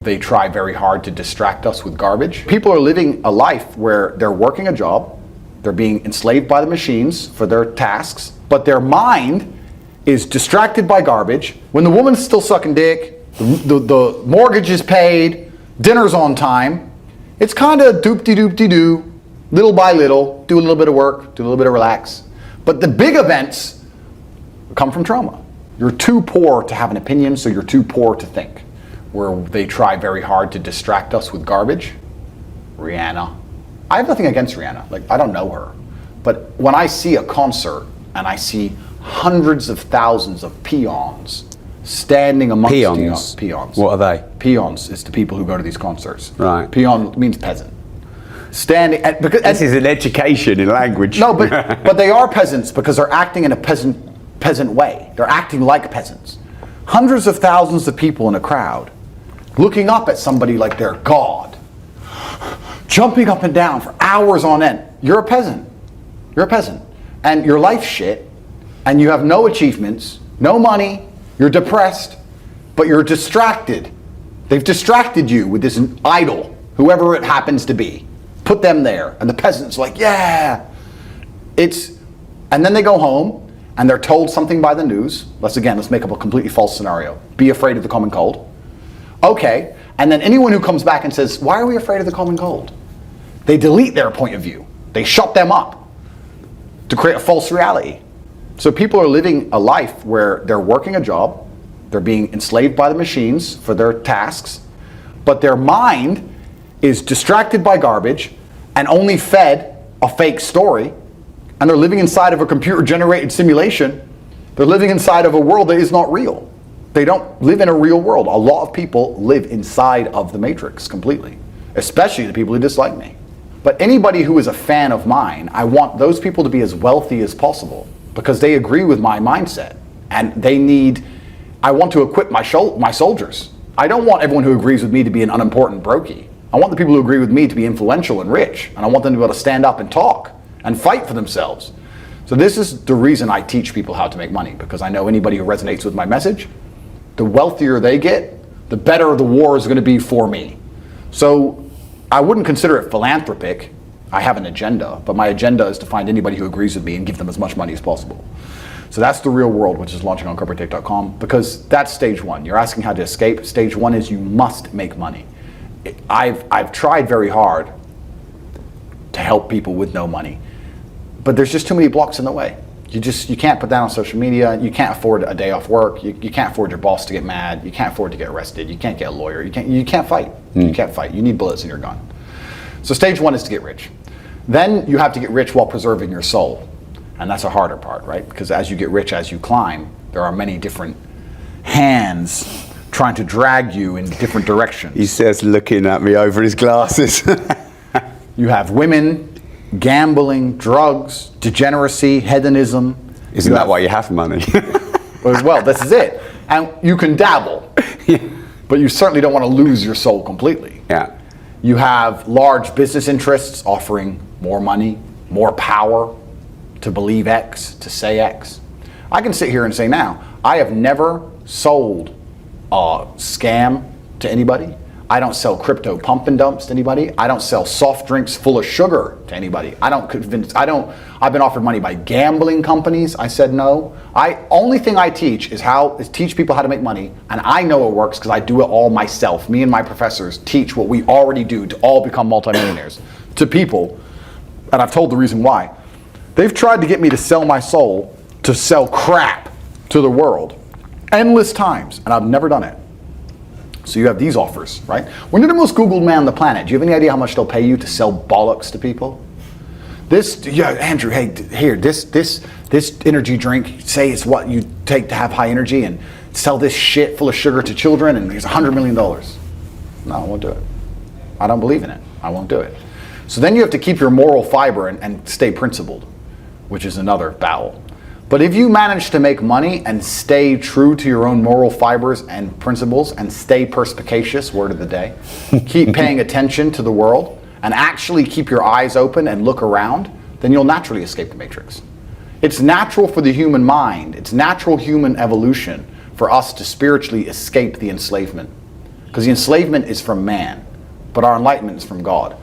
They try very hard to distract us with garbage. People are living a life where they're working a job, they're being enslaved by the machines for their tasks, but their mind is distracted by garbage. When the woman's still sucking dick, the mortgage is paid, dinner's on time, it's kind of doop-de-doop-de-doo, little by little, do a little bit of work, do a little bit of relax. But the big events come from trauma. You're too poor to have an opinion, so you're too poor to think. Where they try very hard to distract us with garbage. Rihanna. I have nothing against Rihanna. Like, I don't know her. But when I see a concert and I see hundreds of thousands of peons standing amongst peons. What are they? Peons is the people who go to these concerts. Right. Peon means peasant. Standing because this is an education in language. No, but they are peasants because they're acting in a peasant way. They're acting like peasants. Hundreds of thousands of people in a crowd looking up at somebody like they're God, jumping up and down for hours on end. You're a peasant. You're a peasant. And your life's shit, and you have no achievements, no money, you're depressed, but you're distracted. They've distracted you with this idol, whoever it happens to be. Put them there, and the peasant's like, yeah. And then they go home, and they're told something by the news. Let's make up a completely false scenario. Be afraid of the common cold. Okay, and then anyone who comes back and says, why are we afraid of the common cold? They delete their point of view. They shut them up to create a false reality. So people are living a life where they're working a job, they're being enslaved by the machines for their tasks, but their mind is distracted by garbage and only fed a fake story, and they're living inside of a computer-generated simulation. They're living inside of a world that is not real. They don't live in a real world. A lot of people live inside of the matrix completely, especially the people who dislike me. But anybody who is a fan of mine, I want those people to be as wealthy as possible because they agree with my mindset, and I want to equip my soldiers. I don't want everyone who agrees with me to be an unimportant brokey. I want the people who agree with me to be influential and rich, and I want them to be able to stand up and talk and fight for themselves. So this is the reason I teach people how to make money, because I know anybody who resonates with my message, the wealthier they get, the better the war is going to be for me. So I wouldn't consider it philanthropic. I have an agenda, but my agenda is to find anybody who agrees with me and give them as much money as possible. So that's the real world, which is launching on corporatetate.com, because that's stage one. You're asking how to escape. Stage one is you must make money. I've tried very hard to help people with no money, but there's just too many blocks in the way. You can't put that on social media. You can't afford a day off work. You can't afford your boss to get mad. You can't afford to get arrested. You can't get a lawyer. You can't fight. You can't fight. You need bullets in your gun. So stage one is to get rich. Then you have to get rich while preserving your soul. And that's a harder part, right? Because as you get rich, as you climb, there are many different hands trying to drag you in different directions. He says, looking at me over his glasses. You have women, gambling, drugs, degeneracy, hedonism. Isn't that why you have money? Well, this is it. And you can dabble, but you certainly don't want to lose your soul completely. Yeah. You have large business interests offering more money, more power to believe X, to say X. I can sit here and say now, I have never sold a scam to anybody. I don't sell crypto pump and dumps to anybody. I don't sell soft drinks full of sugar to anybody. I've been offered money by gambling companies. I said no. Only thing I teach is teach people how to make money, and I know it works because I do it all myself. Me and my professors teach what we already do to all become multimillionaires to people, and I've told the reason why. They've tried to get me to sell my soul to sell crap to the world endless times, and I've never done it. So you have these offers, right? When you're the most Googled man on the planet, do you have any idea how much they'll pay you to sell bollocks to people? Andrew, hey, here, this energy drink, say it's what you take to have high energy, and sell this shit full of sugar to children, and here's $100 million. No, I won't do it. I don't believe in it. I won't do it. So then you have to keep your moral fiber and stay principled, which is another battle. But if you manage to make money and stay true to your own moral fibers and principles and stay perspicacious, word of the day, keep paying attention to the world and actually keep your eyes open and look around, then you'll naturally escape the matrix. It's natural for the human mind, it's natural human evolution for us to spiritually escape the enslavement. because the enslavement is from man, but our enlightenment is from God.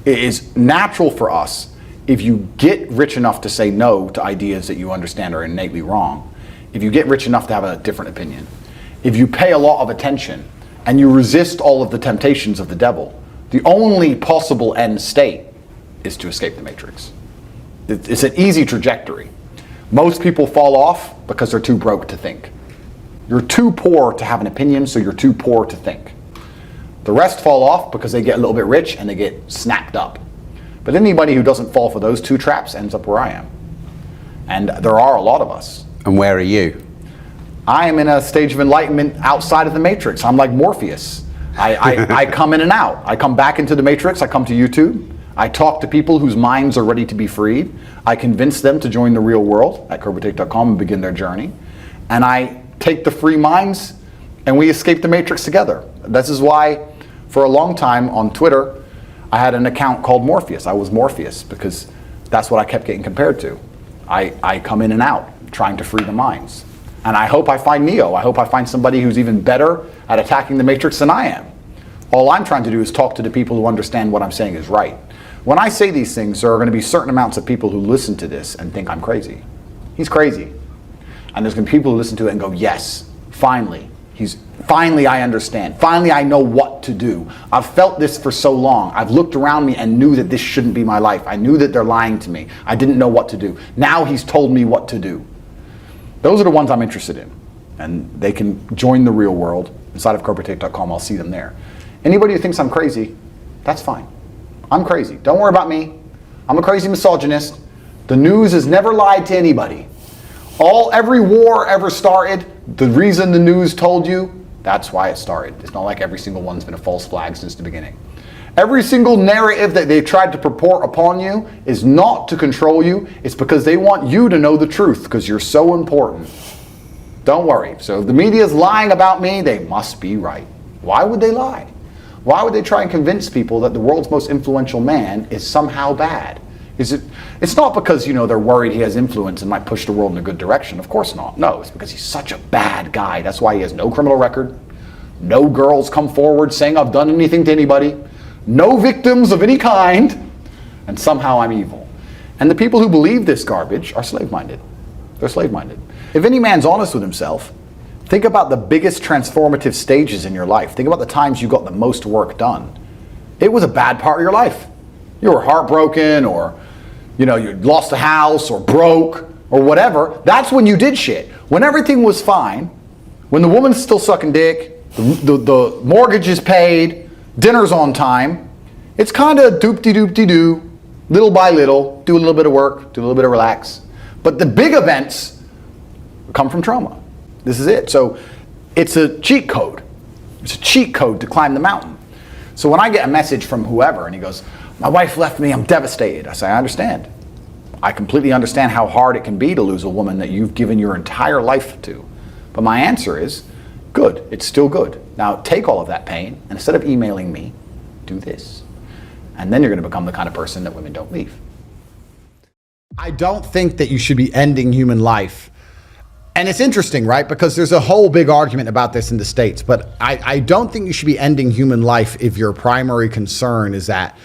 It is natural for us, if you get rich enough to say no to ideas that you understand are innately wrong, if you get rich enough to have a different opinion, if you pay a lot of attention and you resist all of the temptations of the devil, the only possible end state is to escape the matrix. It's an easy trajectory. Most people fall off because they're too broke to think. You're too poor to have an opinion, so you're too poor to think. The rest fall off because they get a little bit rich and they get snapped up. But anybody who doesn't fall for those two traps ends up where I am. And there are a lot of us. And where are you? I am in a stage of enlightenment outside of the matrix. I'm like Morpheus. I come in and out. I come back into the matrix. I come to YouTube. I talk to people whose minds are ready to be freed. I convince them to join the real world at adrewtate.com and begin their journey. And I take the free minds and we escape the matrix together. This is why for a long time on Twitter, I had an account called Morpheus. I was Morpheus because that's what I kept getting compared to. I come in and out trying to free the minds. And I hope I find Neo. I hope I find somebody who's even better at attacking the matrix than I am. All I'm trying to do is talk to the people who understand what I'm saying is right. When I say these things, there are going to be certain amounts of people who listen to this and think I'm crazy. He's crazy. And there's going to be people who listen to it and go, yes, finally. Finally I understand. Finally I know what to do. I've felt this for so long. I've looked around me and knew that this shouldn't be my life. I knew that they're lying to me. I didn't know what to do. Now he's told me what to do. Those are the ones I'm interested in. And they can join the real world. Inside of adrewtate.com, I'll see them there. Anybody who thinks I'm crazy, that's fine. I'm crazy. Don't worry about me. I'm a crazy misogynist. The news has never lied to anybody. Every war ever started, the reason the news told you, that's why it started. It's not like every single one's been a false flag since the beginning. Every single narrative that they've tried to purport upon you is not to control you. It's because they want you to know the truth because you're so important. Don't worry. So if the media is lying about me, they must be right. Why would they lie? Why would they try and convince people that the world's most influential man is somehow bad? It's not because, they're worried he has influence and might push the world in a good direction. Of course not. No, it's because he's such a bad guy. That's why he has no criminal record. No girls come forward saying I've done anything to anybody. No victims of any kind. And somehow I'm evil. And the people who believe this garbage are slave-minded. They're slave-minded. If any man's honest with himself, think about the biggest transformative stages in your life. Think about the times you got the most work done. It was a bad part of your life. You were heartbroken, or you lost a house, or broke, or whatever. That's when you did shit. When everything was fine, when the woman's still sucking dick, the mortgage is paid, dinner's on time, it's kind of doop-de-doop-de-doo, little by little, do a little bit of work, do a little bit of relax. But the big events come from trauma. This is it. So it's a cheat code. It's a cheat code to climb the mountain. So when I get a message from whoever and he goes, my wife left me, I'm devastated. I say, I understand. I completely understand how hard it can be to lose a woman that you've given your entire life to. But my answer is, good, it's still good. Now take all of that pain and instead of emailing me, do this. And then you're going to become the kind of person that women don't leave. I don't think that you should be ending human life. And it's interesting, right? Because there's a whole big argument about this in the States, but I don't think you should be ending human life if your primary concern is that,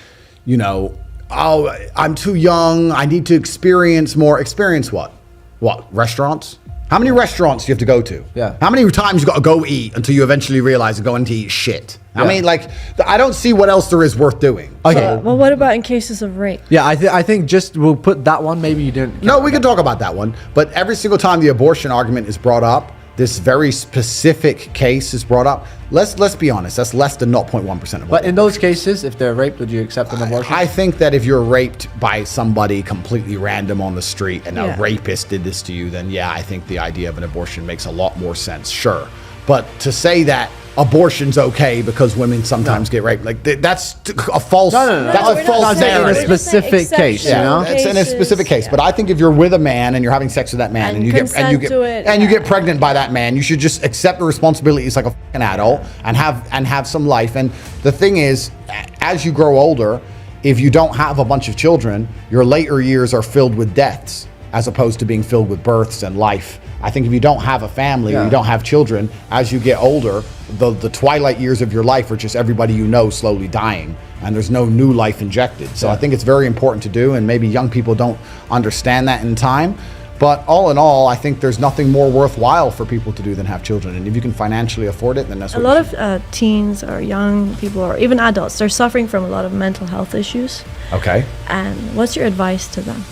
oh, I'm too young, I need to experience more. Experience what? What, restaurants? How many restaurants do you have to go to? Yeah. How many times you got to go eat until you eventually realize you're going to eat shit? Yeah. I mean, I don't see what else there is worth doing. Okay. Well, what about in cases of rape? Yeah, I think just we'll put that one. Maybe you didn't. No, we can talk about that one. But every single time the abortion argument is brought up, this very specific case is brought up. Let's be honest. That's less than 0.1% of. But in those cases, if they're raped, would you accept an abortion? I think that if you're raped by somebody completely random on the street and Yeah. a rapist did this to you, then yeah, I think the idea of an abortion makes a lot more sense. Sure. But to say that abortion's okay because women sometimes get raped, that's a false. No. That's No, a we're false not saying in a narrative. specific case, you know? It's in a specific case, yeah. but I think if you're with a man and you're having sex with that man And and you consent to it, you yeah. get pregnant by that man, you should just accept the responsibilities like a fucking adult and have some life. And the thing is, as you grow older, if you don't have a bunch of children, your later years are filled with deaths as opposed to being filled with births and life I think if you don't have a family, or you don't have children, as you get older, the twilight years of your life are just everybody you know slowly dying, and there's no new life injected. So I think it's very important to do, and maybe young people don't understand that in time. But all in all, I think there's nothing more worthwhile for people to do than have children. And if you can financially afford it, then that's what A lot of teens or young people or even adults, they're suffering from a lot of mental health issues. Okay. And what's your advice to them?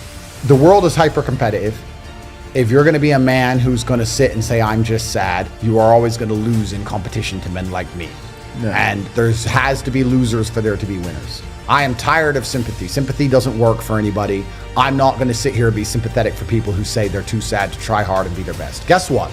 The world is hyper competitive. If you're going to be a man who's going to sit and say, I'm just sad, you are always going to lose in competition to men like me. And there has to be losers for there to be winners. I am tired of sympathy. Sympathy doesn't work for anybody. I'm not going to sit here and be sympathetic for people who say they're too sad to try hard and be their best. Guess what?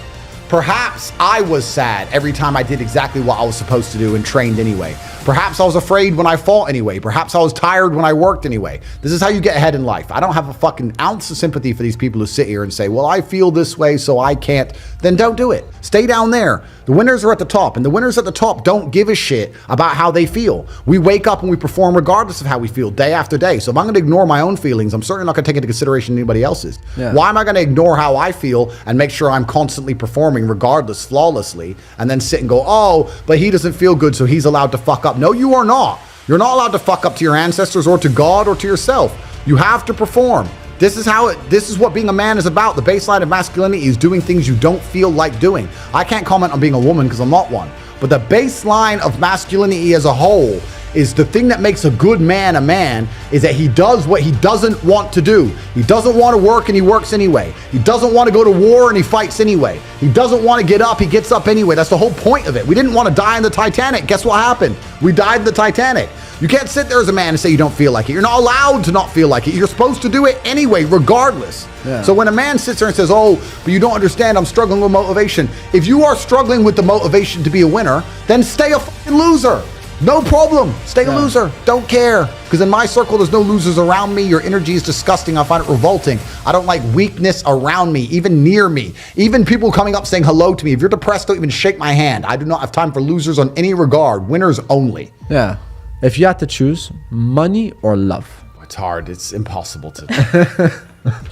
Perhaps I was sad every time I did exactly what I was supposed to do and trained anyway. Perhaps I was afraid when I fought anyway. Perhaps I was tired when I worked anyway. This is how you get ahead in life. I don't have a fucking ounce of sympathy for these people who sit here and say, well, I feel this way, so I can't. Then don't do it. Stay down there. The winners are at the top, and the winners at the top don't give a shit about how they feel. We wake up and we perform regardless of how we feel day after day. So if I'm going to ignore my own feelings, I'm certainly not going to take into consideration anybody else's. Why am I going to ignore how I feel and make sure I'm constantly performing regardless, flawlessly, and then sit and go, oh, but he doesn't feel good, so he's allowed to fuck up. No, you are not. You're not allowed to fuck up to your ancestors or to God or to yourself. You have to perform. This is what being a man is about. The baseline of masculinity is doing things you don't feel like doing. I can't comment on being a woman because I'm not one. But the baseline of masculinity as a whole is the thing that makes a good man a man is that he does what he doesn't want to do. He doesn't want to work and he works anyway. He doesn't want to go to war and he fights anyway. He doesn't want to get up, he gets up anyway. That's the whole point of it. We didn't want to die in the Titanic. Guess what happened? We died in the Titanic. You can't sit there as a man and say you don't feel like it. You're not allowed to not feel like it. You're supposed to do it anyway, regardless. So when a man sits there and says, oh, but you don't understand, I'm struggling with motivation. If you are struggling with the motivation to be a winner, then stay a fucking loser. No problem. Stay a loser. Don't care. Because in my circle, there's no losers around me. Your energy is disgusting. I find it revolting. I don't like weakness around me, even near me. Even people coming up saying hello to me. If you're depressed, don't even shake my hand. I do not have time for losers on any regard. Winners only. Yeah. If you had to choose money or love. It's hard. It's impossible to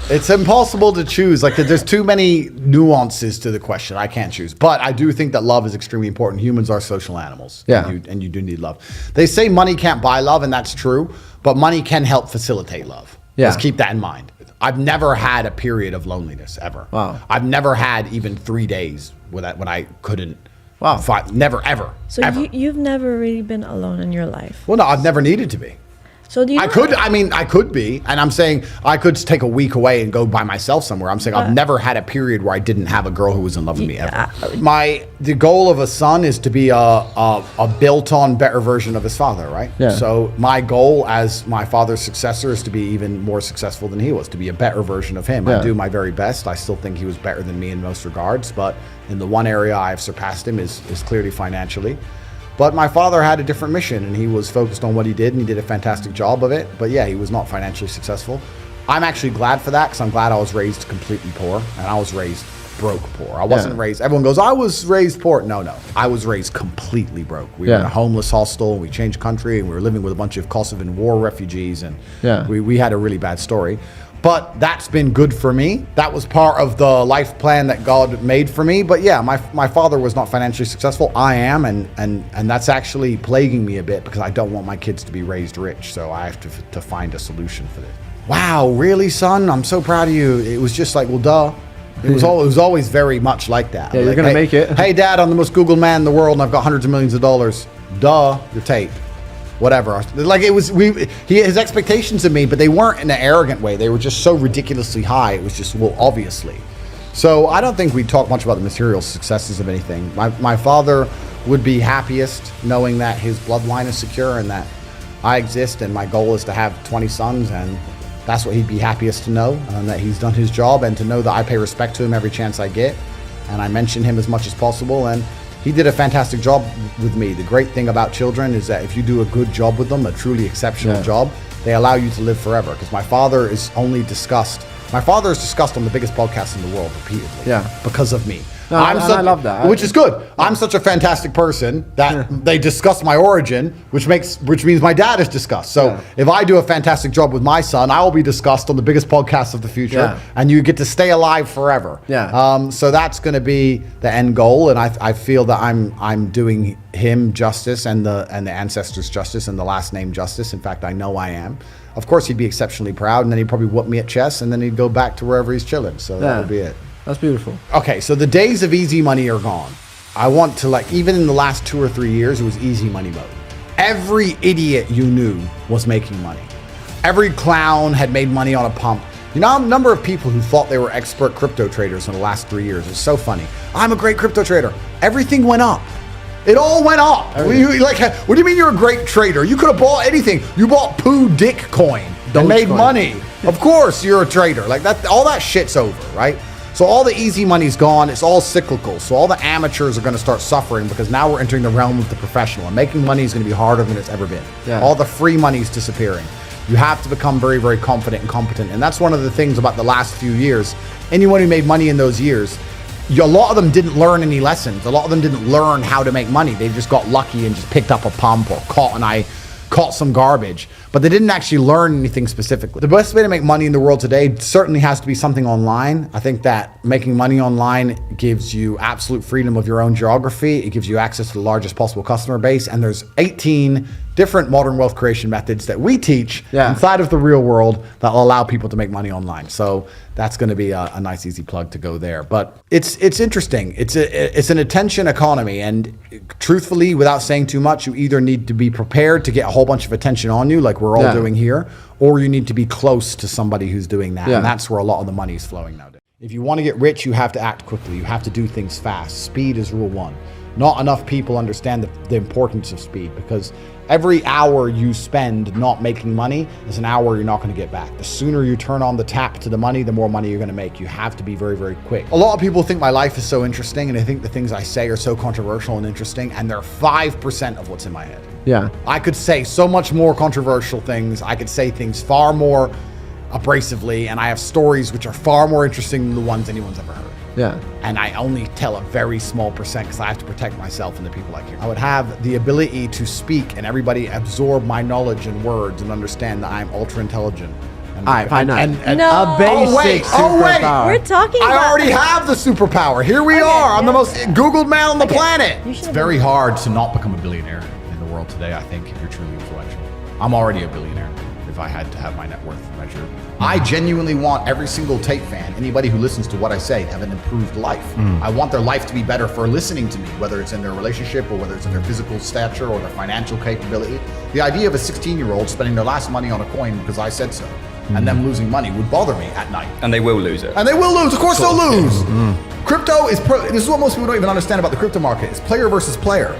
It's impossible to choose. Like, there's too many nuances to the question. I can't choose. But I do think that love is extremely important. Humans are social animals. Yeah. And you do need love. They say money can't buy love, and that's true. But money can help facilitate love. Yeah. Let's keep that in mind. I've never had a period of loneliness, ever. Wow. I've never had even 3 days when I couldn't. Wow. Never, ever. So ever. you've never really been alone in your life. Well, no, I've never needed to be. So do you? I could be, and I'm saying I could take a week away and go by myself somewhere. I'm saying I've never had a period where I didn't have a girl who was in love with me ever. The goal of a son is to be a built-on better version of his father, right? Yeah. So my goal as my father's successor is to be even more successful than he was, to be a better version of him. Yeah. I do my very best. I still think he was better than me in most regards, but in the one area I have surpassed him is clearly financially. But my father had a different mission, and he was focused on what he did, and he did a fantastic job of it. But yeah, he was not financially successful. I'm actually glad for that, because I'm glad I was raised completely poor, and I was raised broke poor. I wasn't raised, everyone goes, I was raised poor. No. I was raised completely broke. We were in a homeless hostel, and we changed country, and we were living with a bunch of Kosovan war refugees, and we had a really bad story. But that's been good for me. That was part of the life plan that God made for me. But yeah, my father was not financially successful. I am, and that's actually plaguing me a bit because I don't want my kids to be raised rich. So I have to find a solution for this. Wow, really, son? I'm so proud of you. It was just like, well, duh. It was always very much like that. Yeah, like, you're gonna make it. Hey, Dad, I'm the most Googled man in the world, and I've got hundreds of millions of dollars. Duh, you're Tate. Whatever. Like, it was, his expectations of me, but they weren't in an arrogant way. They were just so ridiculously high. It was just, well, obviously. So I don't think we talk much about the material successes of anything. My father would be happiest knowing that his bloodline is secure and that I exist, and my goal is to have 20 sons, and that's what he'd be happiest to know, and that he's done his job, and to know that I pay respect to him every chance I get, and I mention him as much as possible. And he did a fantastic job with me. The great thing about children is that if you do a good job with them, a truly exceptional job, they allow you to live forever. Because my father is discussed on the biggest podcast in the world repeatedly because of me. No, and I love that. Which is good. I'm such a fantastic person that they discuss my origin, which means my dad is discussed. So if I do a fantastic job with my son, I will be discussed on the biggest podcast of the future, and you get to stay alive forever. So that's going to be the end goal, and I feel that I'm doing him justice and the ancestors justice and the last name justice. In fact, I know I am. Of course, he'd be exceptionally proud, and then he'd probably whoop me at chess, and then he'd go back to wherever he's chilling. So that would be it. That's beautiful. Okay, so the days of easy money are gone. I want to, like, even in the last 2 or 3 years, it was easy money mode. Every idiot you knew was making money. Every clown had made money on a pump. You know, a number of people who thought they were expert crypto traders in the last 3 years. It's so funny. I'm a great crypto trader. Everything went up. It all went up. What do you mean you're a great trader? You could have bought anything. You bought poo dick coin and made money. Of course you're a trader. Like that, all that shit's over, right? So all the easy money's gone. It's all cyclical. So all the amateurs are going to start suffering because now we're entering the realm of the professional, and making money is going to be harder than it's ever been. All the free money's disappearing. You have to become very, very confident and competent. And that's one of the things about the last few years. Anyone who made money in those years, a lot of them didn't learn any lessons. A lot of them didn't learn how to make money. They just got lucky and just picked up a pump or caught some garbage, but they didn't actually learn anything specifically. The best way to make money in the world today certainly has to be something online. I think that making money online gives you absolute freedom of your own geography. It gives you access to the largest possible customer base, and there's 18 different modern wealth creation methods that we teach inside of the real world that will allow people to make money online. So that's going to be a nice, easy plug to go there. But it's interesting. It's an attention economy, and truthfully, without saying too much, you either need to be prepared to get a whole bunch of attention on you, like we're all doing here, or you need to be close to somebody who's doing that, and that's where a lot of the money is flowing nowadays. If you want to get rich, you have to act quickly. You have to do things fast. Speed is rule one. Not enough people understand the importance of speed, because every hour you spend not making money is an hour you're not going to get back. The sooner you turn on the tap to the money, the more money you're going to make. You have to be very, very quick. A lot of people think my life is so interesting, and they think the things I say are so controversial and interesting, and they're 5% of what's in my head. I could say so much more controversial things. I could say things far more abrasively, and I have stories which are far more interesting than the ones anyone's ever heard. And I only tell a very small percent because I have to protect myself and the people I care. I would have the ability to speak and everybody absorb my knowledge and words and understand that I'm ultra intelligent. Fine. No. A basic superpower. We're talking about... I already have the superpower. Here we are. I'm the most Googled man on the planet. It's very hard to not become a billionaire in the world today, I think, if you're truly influential. I'm already a billionaire if I had to have my net worth measured. I genuinely want every single Tate fan, anybody who listens to what I say, to have an improved life. I want their life to be better for listening to me, whether it's in their relationship or whether it's in their physical stature or their financial capability. The idea of a 16-year-old spending their last money on a coin because I said so, and them losing money would bother me at night. And they will lose it. And they will lose. Of course they'll lose. Crypto is, this is what most people don't even understand about the crypto market. It's player versus player.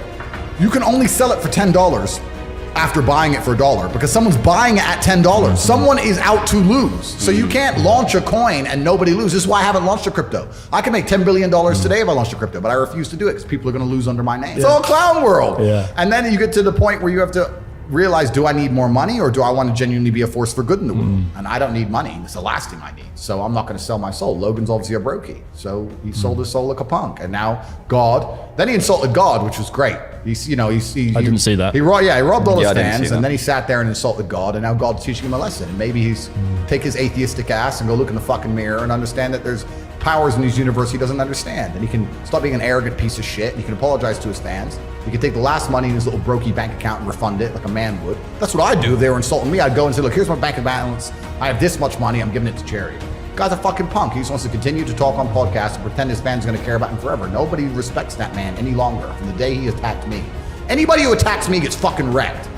You can only sell it for $10 after buying it for $1 because someone's buying it at $10. Someone is out to lose. So you can't launch a coin and nobody loses. This is why I haven't launched a crypto. I can make $10 billion today if I launched a crypto, but I refuse to do it because people are going to lose under my name. It's all clown world. And then you get to the point where you have to realize, do I need more money or do I want to genuinely be a force for good in the world? And I don't need money. It's the last thing I need. So I'm not going to sell my soul. Logan's obviously a brokey. So he sold his soul like a punk. And now God, then he insulted God, which was great. I didn't see that. He robbed all his fans, and then he sat there and insulted God, and now God's teaching him a lesson. And maybe he's take his atheistic ass and go look in the fucking mirror and understand that there's powers in his universe he doesn't understand. And he can stop being an arrogant piece of shit, and he can apologize to his fans. He can take the last money in his little brokey bank account and refund it like a man would. That's what I'd do if they were insulting me. I'd go and say, look, here's my bank balance. I have this much money. I'm giving it to charity. Guy's a fucking punk. He just wants to continue to talk on podcasts and pretend his fans are going to care about him forever. Nobody respects that man any longer from the day he attacked me. Anybody who attacks me gets fucking wrecked.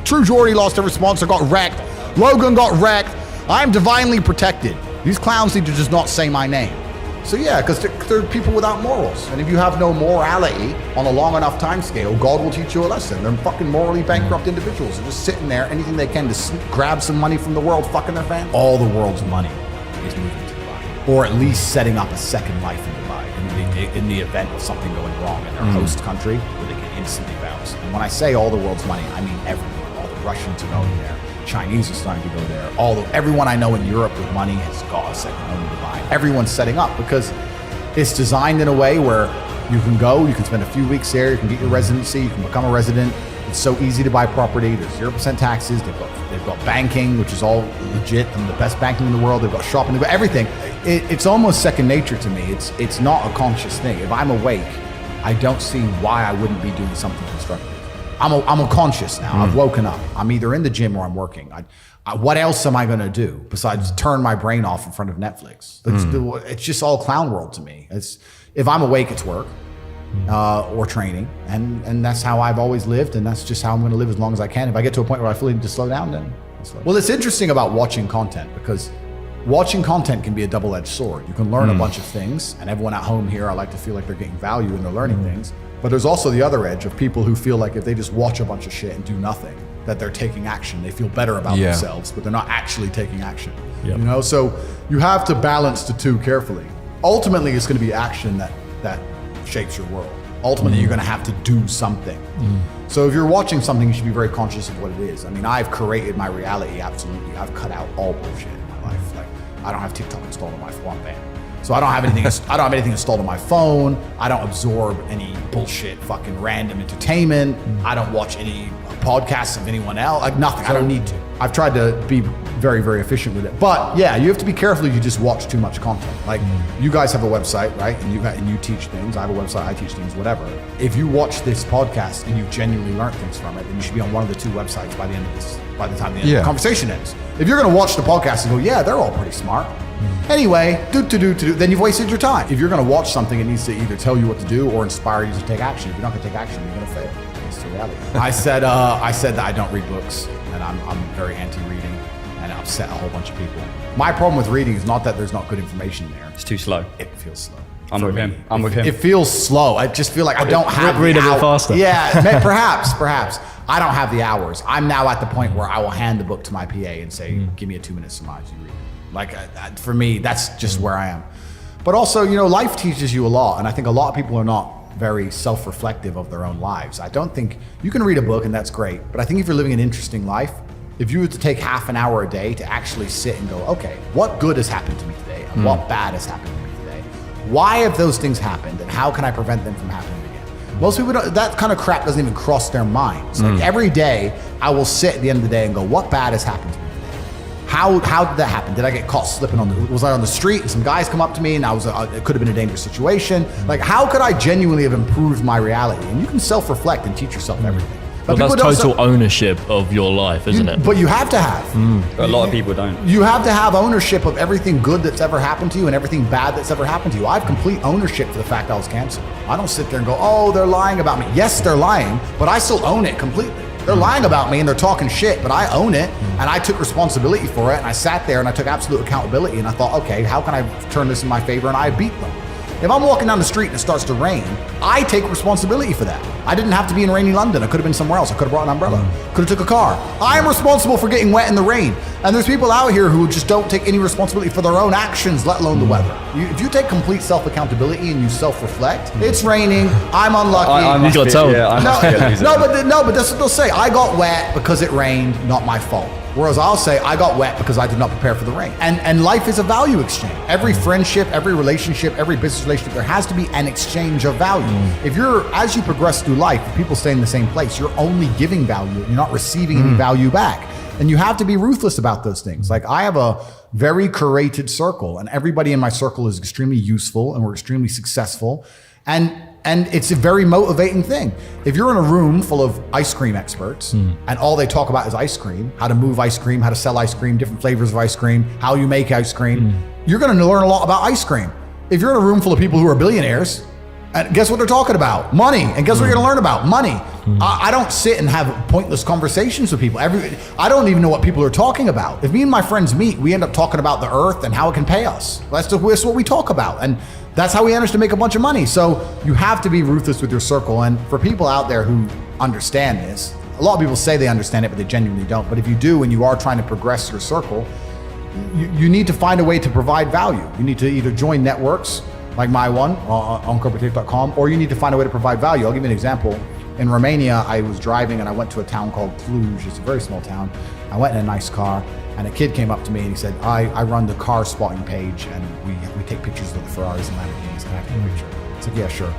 True Jordy lost every sponsor, got wrecked. Logan got wrecked. I'm divinely protected. These clowns need to just not say my name. So yeah, because they're people without morals. And if you have no morality on a long enough time scale, God will teach you a lesson. They're fucking morally bankrupt individuals. They're just sitting there, anything they can to grab some money from the world, fucking their fans. All the world's money is moving to Dubai. Or at least setting up a second life in Dubai in the event of something going wrong in their host country where they can instantly bounce. And when I say all the world's money, I mean everywhere. All the Russians are going there. Chinese are starting to go there. Everyone I know in Europe with money has got a second home in Dubai. Everyone's setting up because It's designed in a way where you can go, you can spend a few weeks there, you can get your residency, you can become a resident. It's so easy to buy property. There's 0% taxes. They've got banking, which is all legit and the best banking in the world. They've got shopping, they've got everything. It's almost second nature to me. It's not a conscious thing. If I'm awake, I don't see why I wouldn't be doing something constructive. I'm a conscious now. I've woken up. I'm either in the gym or I'm working. What else am I going to do besides turn my brain off in front of Netflix? It's just all clown world to me. If I'm awake, it's work or training, and that's how I've always lived, and that's just how I'm going to live as long as I can. If I get to a point where I feel need to slow down, then I'll slow down. Well, it's interesting about watching content because watching content can be a double-edged sword. You can learn a bunch of things, and everyone at home here, I like to feel like they're getting value and they're learning things. But there's also the other edge of people who feel like if they just watch a bunch of shit and do nothing, that they're taking action. They feel better about themselves, but they're not actually taking action. Yep. You know, so you have to balance the two carefully. Ultimately, it's going to be action that shapes your world. Ultimately, you're going to have to do something. So if you're watching something, you should be very conscious of what it is. I mean, I've created my reality, absolutely. I've cut out all bullshit in my life. Like, I don't have TikTok installed on my phone, man. So I don't have anything installed on my phone. I don't absorb any bullshit, fucking random entertainment. I don't watch any podcasts of anyone else. Like nothing. I don't need to. I've tried to be very, very efficient with it. But yeah, you have to be careful if you just watch too much content. Like you guys have a website, right? And you teach things. I have a website, I teach things, whatever. If you watch this podcast and you genuinely learn things from it, then you should be on one of the two websites by the time the conversation ends. If you're gonna watch the podcast and go, yeah, they're all pretty smart. Anyway, then you've wasted your time. If you're going to watch something, it needs to either tell you what to do or inspire you to take action. If you're not going to take action, you're going to fail. That's the reality. I said that I don't read books, and I'm very anti-reading, and it upset a whole bunch of people. My problem with reading is not that there's not good information there. It's too slow. It feels slow. I'm with him. It feels slow. I just feel like I don't have read a bit faster. Yeah, perhaps. I don't have the hours. I'm now at the point where I will hand the book to my PA and say, give me a 2-minute surmise, you read it. Like for me, that's just where I am. But also, you know, life teaches you a lot. And I think a lot of people are not very self-reflective of their own lives. I don't think you can read a book and that's great. But I think if you're living an interesting life, if you were to take half an hour a day to actually sit and go, okay, what good has happened to me today? And what bad has happened to me today? Why have those things happened? And how can I prevent them from happening again? Most people don't, that kind of crap doesn't even cross their minds. Like every day I will sit at the end of the day and go, what bad has happened to me? How did that happen? Did I get caught slipping was I on the street and some guys come up to me and it could have been a dangerous situation? Like, how could I genuinely have improved my reality? And you can self-reflect and teach yourself everything. But that's total ownership of your life, isn't it? But you have to have. But a lot of people don't. You have to have ownership of everything good that's ever happened to you and everything bad that's ever happened to you. I have complete ownership for the fact I was canceled. I don't sit there and go, oh, they're lying about me. Yes, they're lying, but I still own it completely. They're lying about me and they're talking shit, but I own it and I took responsibility for it and I sat there and I took absolute accountability and I thought, okay, how can I turn this in my favor? And I beat them. If I'm walking down the street and it starts to rain, I take responsibility for that. I didn't have to be in rainy London. I could have been somewhere else. I could have brought an umbrella. Could have took a car. I am responsible for getting wet in the rain. And there's people out here who just don't take any responsibility for their own actions, let alone the weather. If you take complete self-accountability and you self-reflect, it's raining, I'm unlucky. You got told. No, but that's what they'll say. I got wet because it rained, not my fault. Whereas I'll say I got wet because I did not prepare for the rain. And life is a value exchange. Every friendship, every relationship, every business relationship, there has to be an exchange of value. If as you progress through life, if people stay in the same place, you're only giving value. You're not receiving any value back. And you have to be ruthless about those things. Like I have a very curated circle and everybody in my circle is extremely useful and we're extremely successful. And it's a very motivating thing. If you're in a room full of ice cream experts and all they talk about is ice cream, how to move ice cream, how to sell ice cream, different flavors of ice cream, how you make ice cream, you're gonna learn a lot about ice cream. If you're in a room full of people who are billionaires, and guess what they're talking about? Money. And guess what you're gonna learn about? Money. I don't sit and have pointless conversations with people. I don't even know what people are talking about. If me and my friends meet, we end up talking about the earth and how it can pay us. That's what we talk about. And that's how we manage to make a bunch of money. So you have to be ruthless with your circle. And for people out there who understand this, a lot of people say they understand it, but they genuinely don't. But if you do, and you are trying to progress your circle, you need to find a way to provide value. You need to either join networks like my one on corporative.com, or you need to find a way to provide value. I'll give you an example. In Romania, I was driving and I went to a town called Cluj. It's a very small town. I went in a nice car and a kid came up to me and he said, I run the car spotting page and we take pictures of the Ferraris and Lamborghinis. Can I take a picture? I said, yeah, sure.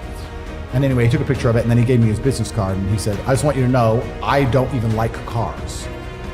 And anyway, he took a picture of it and then he gave me his business card and he said, I just want you to know, I don't even like cars.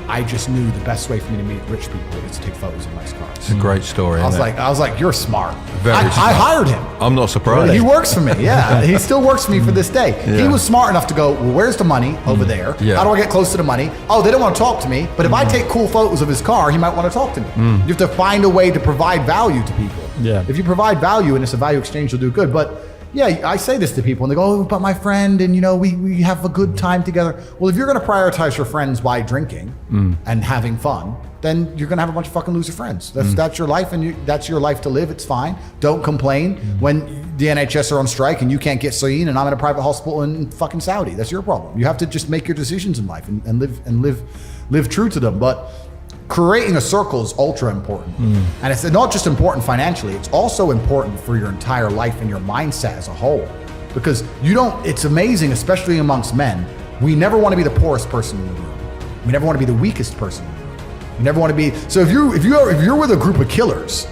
I just knew the best way for me to meet rich people is to take photos of nice cars. It's a great story. I was like, you're smart. Very smart. I hired him. I'm not surprised. He works for me. Yeah, he still works for me for this day. Yeah. He was smart enough to go, well, where's the money over there? Yeah. How do I get close to the money? Oh, they don't want to talk to me. But if I take cool photos of his car, he might want to talk to me. You have to find a way to provide value to people. Yeah. If you provide value and it's a value exchange, you'll do good. But yeah, I say this to people and they go, oh, but my friend, and we have a good time together. Well, if you're going to prioritize your friends by drinking and having fun, then you're going to have a bunch of fucking loser friends. That's your life and that's your life to live. It's fine. Don't complain when the NHS are on strike and you can't get seen and I'm in a private hospital in fucking Saudi. That's your problem. You have to just make your decisions in life and live true to them. But creating a circle is ultra important. And it's not just important financially, it's also important for your entire life and your mindset as a whole. Because it's amazing, especially amongst men, we never want to be the poorest person in the room. We never want to be the weakest person in the room. You never want to be, so if you're with a group of killers,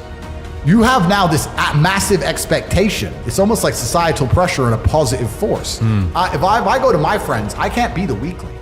you have now this massive expectation. It's almost like societal pressure and a positive force. If I go to my friends, I can't be the weakling.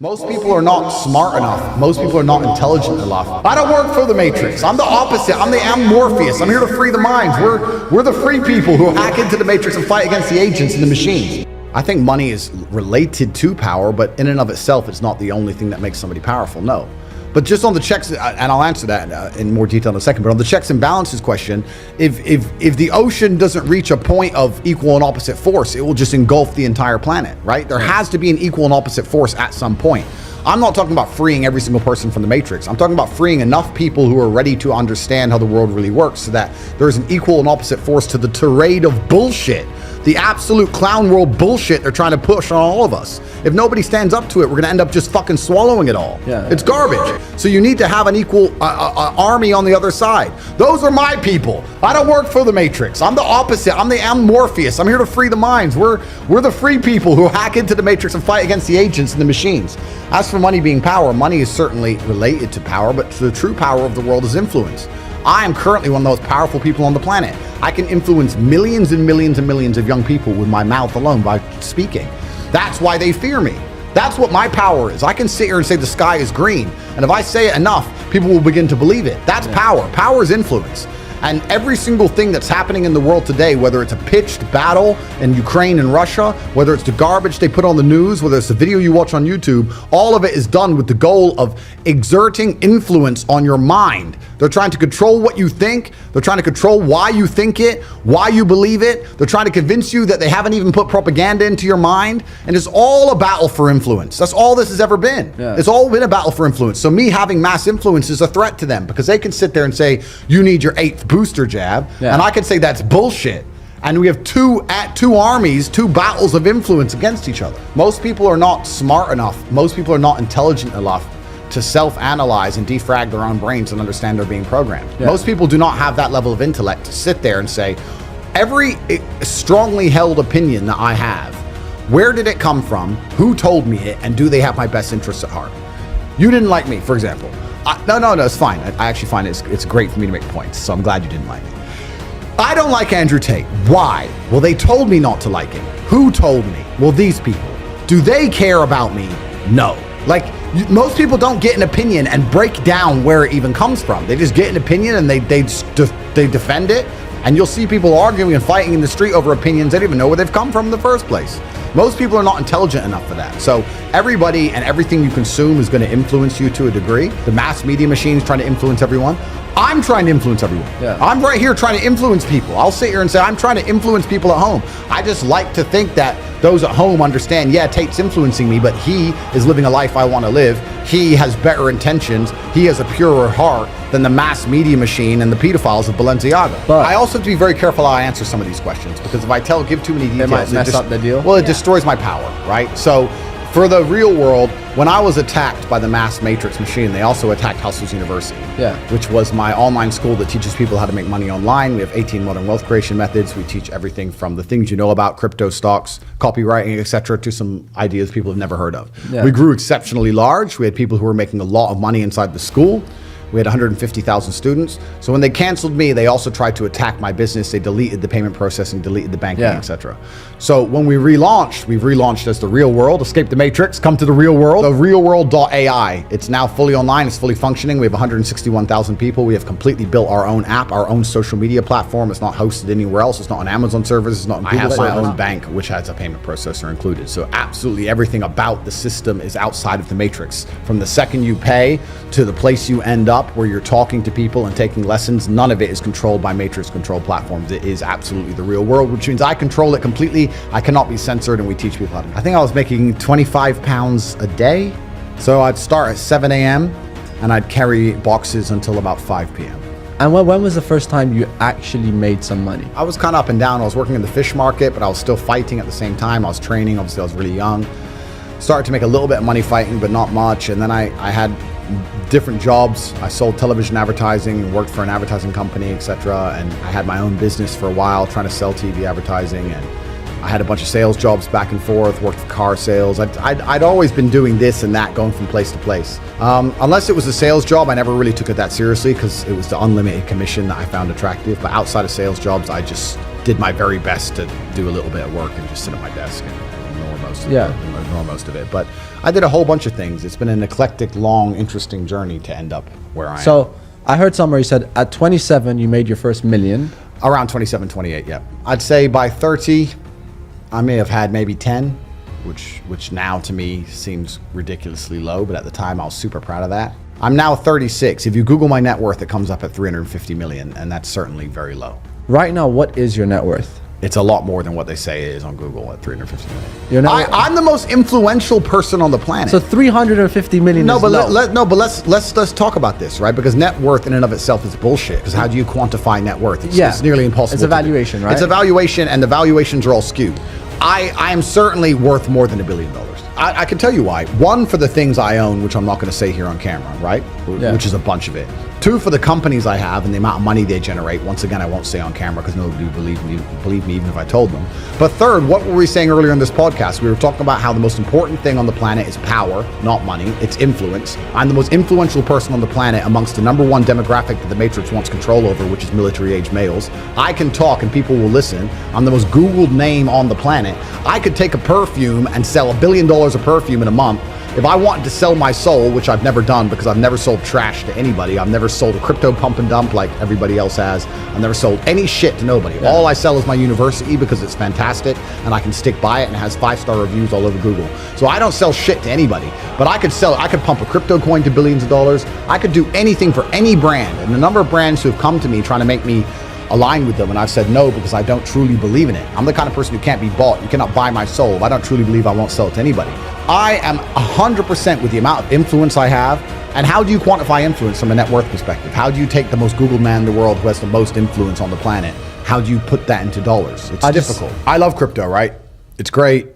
Most people are not smart enough. Most people are not intelligent enough. I don't work for the Matrix. I'm the opposite. I'm Morpheus. I'm here to free the minds. We're the free people who hack into the Matrix and fight against the agents and the machines. I think money is related to power, but in and of itself, it's not the only thing that makes somebody powerful. No. But just on the checks, and I'll answer that in more detail in a second, but on the checks and balances question, if the ocean doesn't reach a point of equal and opposite force, it will just engulf the entire planet, right? There has to be an equal and opposite force at some point. I'm not talking about freeing every single person from the Matrix. I'm talking about freeing enough people who are ready to understand how the world really works so that there's an equal and opposite force to the tirade of bullshit, the absolute clown world bullshit they're trying to push on all of us. If nobody stands up to it, we're gonna end up just fucking swallowing it all. Yeah. It's garbage. So you need to have an equal army on the other side. Those are my people. I don't work for the Matrix. I'm the opposite. I'm Morpheus. I'm here to free the minds. We're the free people who hack into the Matrix and fight against the agents and the machines. As for money being power, money is certainly related to power, but the true power of the world is influence. I am currently one of the most powerful people on the planet. I can influence millions and millions and millions of young people with my mouth alone by speaking. That's why they fear me. That's what my power is. I can sit here and say the sky is green, and if I say it enough, people will begin to believe it. That's power. Power is influence. And every single thing that's happening in the world today, whether it's a pitched battle in Ukraine and Russia, whether it's the garbage they put on the news, whether it's the video you watch on YouTube, all of it is done with the goal of exerting influence on your mind. They're trying to control what you think. They're trying to control why you think it, why you believe it. They're trying to convince you that they haven't even put propaganda into your mind. And it's all a battle for influence. That's all this has ever been. Yeah. It's all been a battle for influence. So me having mass influence is a threat to them because they can sit there and say, you need your 8th booster jab. Yeah. And I can say that's bullshit. And we have two armies, two battles of influence against each other. Most people are not smart enough. Most people are not intelligent enough to self-analyze and defrag their own brains and understand they're being programmed. Yeah. Most people do not have that level of intellect to sit there and say, every strongly held opinion that I have, where did it come from? Who told me it? And do they have my best interests at heart? You didn't like me, for example. No, it's fine. I actually find it's great for me to make points, so I'm glad you didn't like me. I don't like Andrew Tate. Why? Well, they told me not to like him. Who told me? Well, these people. Do they care about me? No. Like, most people don't get an opinion and break down where it even comes from. They just get an opinion and they defend it. And you'll see people arguing and fighting in the street over opinions they don't even know where they've come from in the first place. Most people are not intelligent enough for that. So everybody and everything you consume is going to influence you to a degree. The mass media machine is trying to influence everyone. I'm trying to influence everyone. Yeah. I'm right here trying to influence people. I'll sit here and say, I'm trying to influence people at home. I just like to think that those at home understand, yeah, Tate's influencing me, but he is living a life I want to live. He has better intentions. He has a purer heart than the mass media machine and the pedophiles of Balenciaga. But I also have to be very careful how I answer some of these questions because if I give too many details, might mess up the deal. Well, it destroys my power, right? So For the real world, when I was attacked by the mass matrix machine, they also attacked Hustles University, which was my online school that teaches people how to make money online. We have 18 modern wealth creation methods. We teach everything from the things you know about crypto, stocks, copywriting, etc., to some ideas people have never heard of. We grew exceptionally large. We had people who were making a lot of money inside the school. We had 150,000 students. So when they canceled me, they also tried to attack my business. They deleted the payment processing, deleted the banking, etc. So when we've relaunched as The Real World. Escape the Matrix, come to the real world. The realworld.ai. It's now fully online, it's fully functioning. We have 161,000 people. We have completely built our own app, our own social media platform. It's not hosted anywhere else. It's not on Amazon servers. It's not on Google. I have my own bank, which has a payment processor included. So absolutely everything about the system is outside of the matrix. From the second you pay to the place you end up, where you're talking to people and taking lessons, none of it is controlled by matrix control platforms. It is absolutely the real world, which means I control it completely. I cannot be censored, and we teach people how to. I think I was making 25 pounds a day. So I'd start at 7 a.m. and I'd carry boxes until about 5 p.m. And when was the first time you actually made some money? I was kind of up and down. I was working in the fish market, but I was still fighting at the same time. I was training. Obviously, I was really young. Started to make a little bit of money fighting, but not much. And then I had different jobs. I sold television advertising and worked for an advertising company, etc. And I had my own business for a while trying to sell TV advertising, and I had a bunch of sales jobs back and forth, worked for car sales. I'd always been doing this and that, going from place to place. Unless it was a sales job, I never really took it that seriously because it was the unlimited commission that I found attractive. But outside of sales jobs, I just did my very best to do a little bit of work and just sit at my desk and ignore most of it. But I did a whole bunch of things. It's been an eclectic, long, interesting journey to end up where I am. So I heard somewhere you said at 27 you made your first million. Around 27, 28, yeah. I'd say by 30, I may have had maybe 10, which now to me seems ridiculously low, but at the time I was super proud of that. I'm now 36. If you Google my net worth, it comes up at 350 million, and that's certainly very low. Right now, what is your net worth? It's a lot more than what they say it is on Google at 350 million. I'm the most influential person on the planet. So 350 million is low. Let's talk about this, right? Because net worth in and of itself is bullshit. Because how do you quantify net worth? It's nearly impossible. It's a valuation, right? It's a valuation, and the valuations are all skewed. I am certainly worth more than $1 billion. I can tell you why. One, for the things I own, which I'm not going to say here on camera, right? Which is a bunch of it. Two, for the companies I have and the amount of money they generate. Once again, I won't say on camera because nobody would believe me even if I told them. But third, what were we saying earlier in this podcast? We were talking about how the most important thing on the planet is power, not money. It's influence. I'm the most influential person on the planet amongst the number one demographic that the Matrix wants control over, which is military-age males. I can talk and people will listen. I'm the most Googled name on the planet. I could take a perfume and sell $1 billion of perfume in a month. If I wanted to sell my soul, which I've never done because I've never sold trash to anybody. I've never sold a crypto pump and dump like everybody else has. I've never sold any shit to nobody. Yeah. All I sell is my university because it's fantastic and I can stick by it and it has 5-star reviews all over Google. So I don't sell shit to anybody, but I could pump a crypto coin to billions of dollars. I could do anything for any brand. And the number of brands who have come to me trying to make me align with them, and I've said no because I don't truly believe in it. I'm the kind of person who can't be bought. You cannot buy my soul. If I don't truly believe, I won't sell it to anybody. I am 100% with the amount of influence I have. And how do you quantify influence from a net worth perspective? How do you take the most Googled man in the world who has the most influence on the planet? How do you put that into dollars? It's difficult. I love crypto, right? It's great.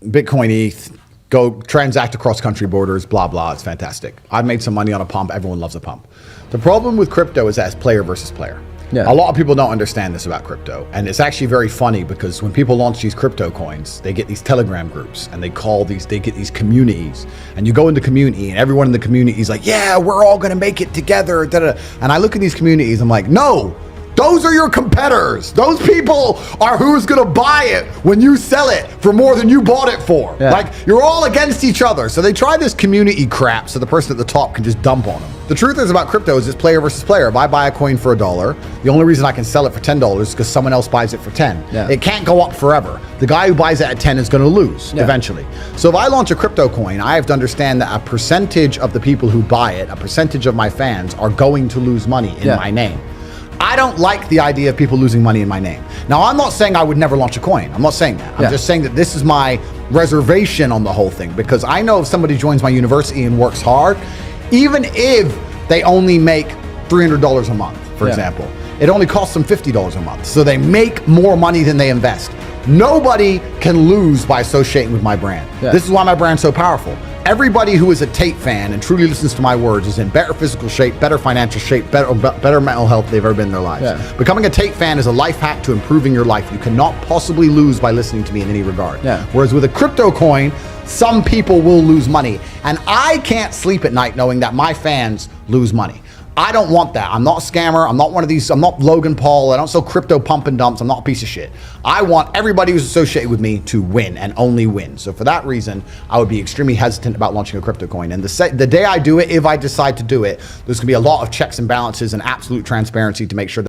Bitcoin, ETH, go transact across country borders, blah, blah. It's fantastic. I've made some money on a pump. Everyone loves a pump. The problem with crypto is that it's player versus player. Yeah. A lot of people don't understand this about crypto. And it's actually very funny because when people launch these crypto coins, they get these Telegram groups and they get these communities. And you go into community and everyone in the community is like, yeah, we're all going to make it together. Da-da. And I look at these communities, I'm like, no, those are your competitors. Those people are who's going to buy it when you sell it for more than you bought it for. Yeah. Like, you're all against each other. So they try this community crap so the person at the top can just dump on them. The truth is about crypto is it's player versus player. If I buy a coin for $1, the only reason I can sell it for $10 is because someone else buys it for 10. Yeah. It can't go up forever. The guy who buys it at 10 is going to lose eventually. So if I launch a crypto coin, I have to understand that a percentage of the people who buy it, a percentage of my fans are going to lose money in my name. I don't like the idea of people losing money in my name. Now, I'm not saying I would never launch a coin. I'm not saying that. I'm just saying that this is my reservation on the whole thing, because I know if somebody joins my university and works hard, even if they only make $300 a month, for example, it only costs them $50 a month. So they make more money than they invest. Nobody can lose by associating with my brand. Yeah. This is why my brand's so powerful. Everybody who is a Tate fan and truly listens to my words is in better physical shape, better financial shape, better mental health they've ever been in their lives. Yeah. Becoming a Tate fan is a life hack to improving your life. You cannot possibly lose by listening to me in any regard. Yeah. Whereas with a crypto coin, some people will lose money. And I can't sleep at night knowing that my fans lose money. I don't want that. I'm not a scammer. I'm not one of these. I'm not Logan Paul. I don't sell crypto pump and dumps. I'm not a piece of shit. I want everybody who's associated with me to win and only win. So for that reason, I would be extremely hesitant about launching a crypto coin. And the day I do it, if I decide to do it, there's going to be a lot of checks and balances and absolute transparency to make sure that